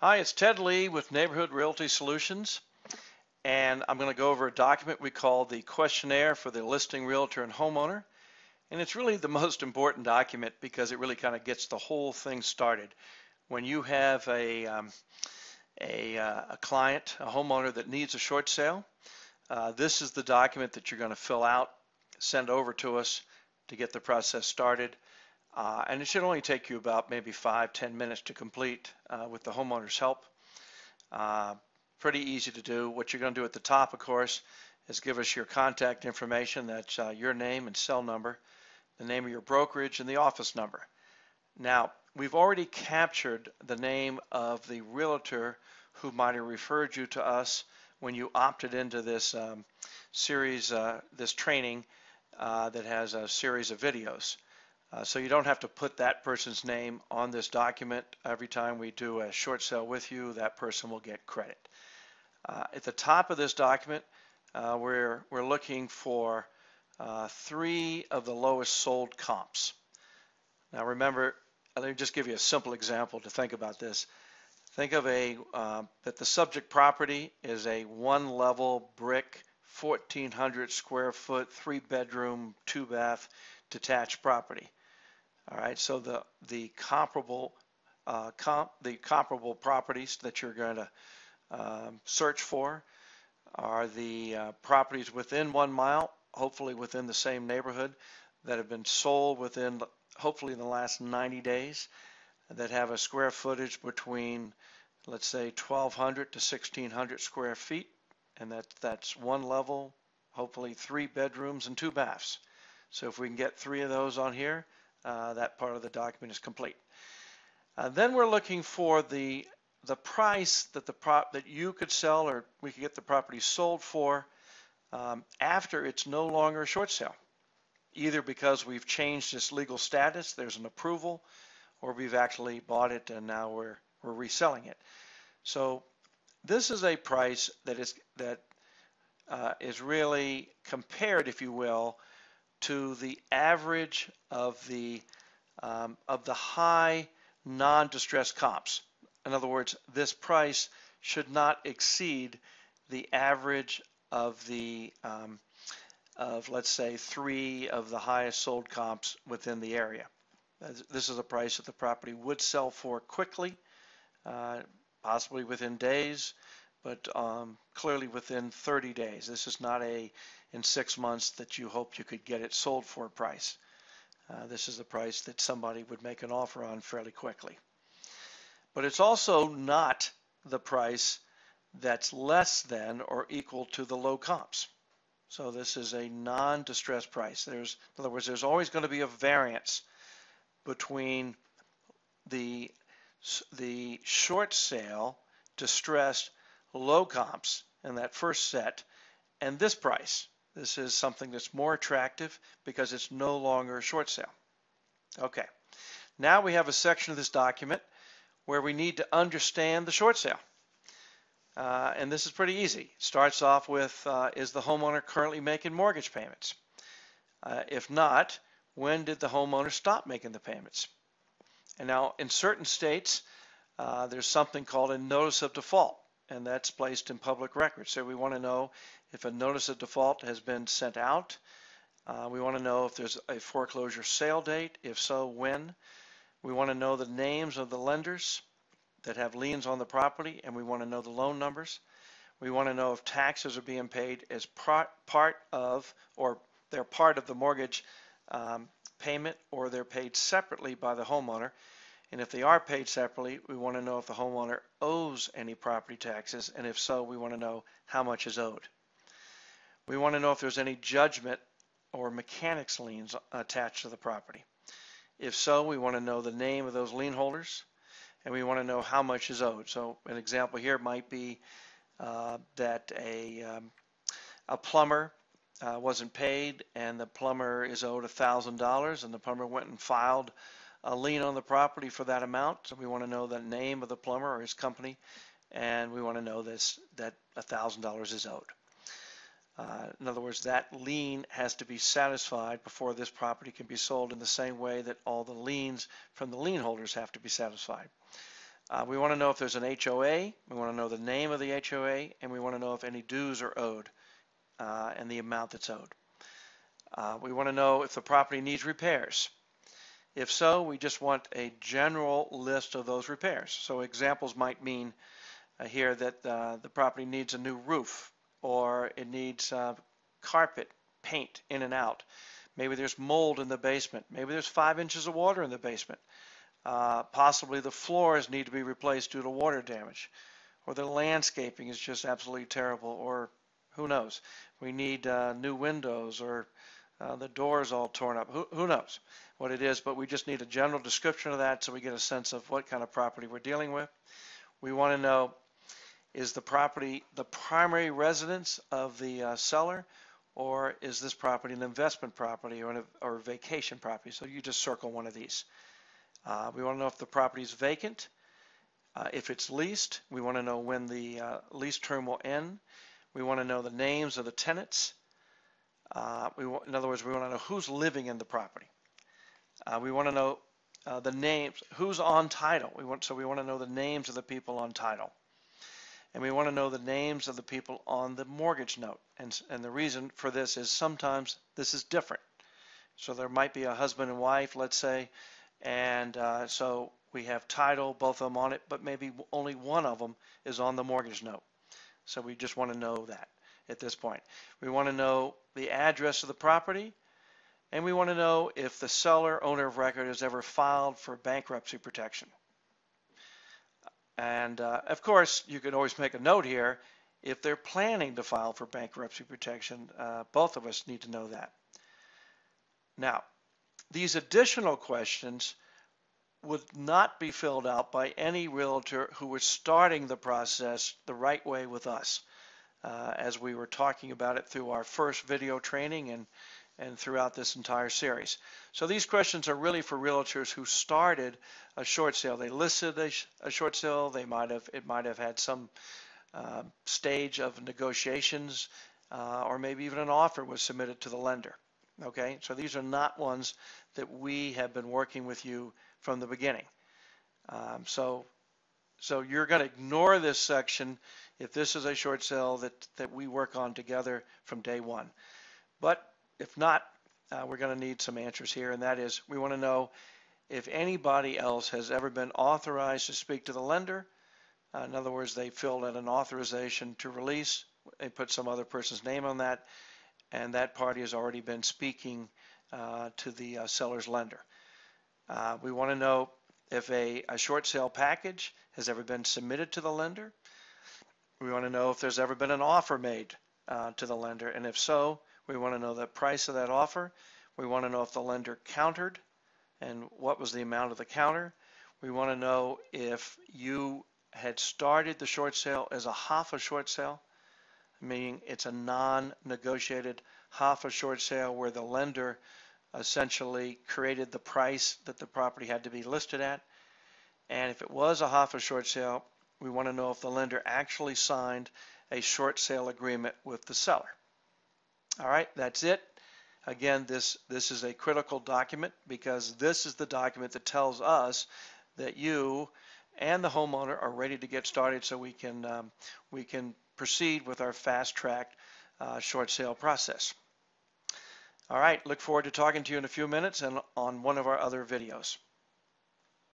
Hi, it's Ted Lee with Neighborhood Realty Solutions, and I'm going to go over a document we call the questionnaire for the listing realtor and homeowner. And it's really the most important document because it really kind of gets the whole thing started. When you have a client, a homeowner that needs a short sale, this is the document that you're going to fill out, send over to us to get the process started. And it should only take you about maybe 5-10 minutes to complete with the homeowner's help. Pretty easy to do. What you're going to do at the top, of course, is give us your contact information. That's your name and cell number, the name of your brokerage, and the office number. Now, we've already captured the name of the realtor who might have referred you to us when you opted into this series, this training that has a series of videos. So you don't have to put that person's name on this document. Every time we do a short sale with you, that person will get credit. At the top of this document, we're looking for 3 of the lowest sold comps. Now remember, let me just give you a simple example to think about this. Think of that the subject property is a 1-level brick, 1,400 square foot, 3-bedroom, 2-bath detached property. All right, so the comparable properties that you're going to search for are the properties within 1 mile, hopefully within the same neighborhood, that have been sold within hopefully in the last 90 days, that have a square footage between, let's say, 1,200 to 1,600 square feet, and that's 1 level, hopefully 3 bedrooms and 2 baths. So if we can get 3 of those on here, that part of the document is complete. Then we're looking for the price that you could sell, or we could get the property sold for after it's no longer a short sale, either because we've changed its legal status, there's an approval, or we've actually bought it and now we're reselling it. So this is a price that is really compared, if you will, to the average of the high non-distressed comps. In other words, this price should not exceed the average of let's say 3 of the highest sold comps within the area. This is a price that the property would sell for quickly, possibly within days, but clearly within 30 days. This is not in 6 months that you hope you could get it sold for a price. This is a price that somebody would make an offer on fairly quickly. But it's also not the price that's less than or equal to the low comps. So this is a non-distressed price. In other words, there's always going to be a variance between the short sale, distressed, low comps in that first set and this price. This is something that's more attractive because it's no longer a short sale. Okay, now we have a section of this document where we need to understand the short sale. And this is pretty easy. It starts off with, is the homeowner currently making mortgage payments? If not, when did the homeowner stop making the payments? And now in certain states, there's something called a notice of default, and that's placed in public records. So we want to know if a notice of default has been sent out. We want to know if there's a foreclosure sale date. If so, when. We want to know the names of the lenders that have liens on the property, and we want to know the loan numbers. We want to know if taxes are being paid as part of, or they're part of the mortgage payment, or they're paid separately by the homeowner. And if they are paid separately, we want to know if the homeowner owes any property taxes, and if so, we want to know how much is owed. We want to know if there's any judgment or mechanics liens attached to the property. If so, we want to know the name of those lien holders, and we want to know how much is owed. So an example here might be that a plumber wasn't paid, and the plumber is owed $1,000, and the plumber went and filed a lien on the property for that amount. So we want to know the name of the plumber or his company, and we want to know that $1,000 is owed. In other words, that lien has to be satisfied before this property can be sold, in the same way that all the liens from the lien holders have to be satisfied. We want to know if there's an HOA, we want to know the name of the HOA, and we want to know if any dues are owed and the amount that's owed. We want to know if the property needs repairs. If so, we just want a general list of those repairs. So examples might mean here that the property needs a new roof, or it needs carpet, paint in and out. Maybe there's mold in the basement. Maybe there's 5 inches of water in the basement. Possibly the floors need to be replaced due to water damage, or the landscaping is just absolutely terrible, or who knows, we need new windows, or the doors all torn up. Who knows what it is, but we just need a general description of that so we get a sense of what kind of property we're dealing with. We want to know, is the property the primary residence of the seller, or is this property an investment property or a vacation property? So you just circle one of these. We want to know if the property is vacant. If it's leased, we want to know when the lease term will end. We want to know the names of the tenants. In other words, we want to know who's living in the property. We want to know the names, who's on title. So we want to know the names of the people on title. And we want to know the names of the people on the mortgage note. And the reason for this is sometimes this is different. So there might be a husband and wife, let's say, and so we have title, both of them on it, but maybe only one of them is on the mortgage note. So we just want to know that at this point. We want to know the address of the property, and we want to know if the seller, owner of record, has ever filed for bankruptcy protection. And of course, you could always make a note here, if they're planning to file for bankruptcy protection, both of us need to know that. Now, these additional questions would not be filled out by any realtor who was starting the process the right way with us, as we were talking about it through our first video training and throughout this entire series. So these questions are really for realtors who started a short sale. They listed a short sale. It might have had some stage of negotiations, or maybe even an offer was submitted to the lender. Okay, so these are not ones that we have been working with you from the beginning. So you're going to ignore this section if this is a short sale that we work on together from day one. But if not, we're going to need some answers here, and that is, we want to know if anybody else has ever been authorized to speak to the lender. In other words, they filled out an authorization to release, they put some other person's name on that, and that party has already been speaking to the seller's lender. We want to know if a short sale package has ever been submitted to the lender. We want to know if there's ever been an offer made to the lender, and if so, we want to know the price of that offer. We want to know if the lender countered and what was the amount of the counter. We want to know if you had started the short sale as a half a short sale, meaning it's a non-negotiated half a short sale where the lender essentially created the price that the property had to be listed at. And if it was a half a short sale, we want to know if the lender actually signed a short sale agreement with the seller. All right, that's it. Again, this is a critical document because this is the document that tells us that you and the homeowner are ready to get started, so we can proceed with our fast-track short sale process. All right, look forward to talking to you in a few minutes and on one of our other videos.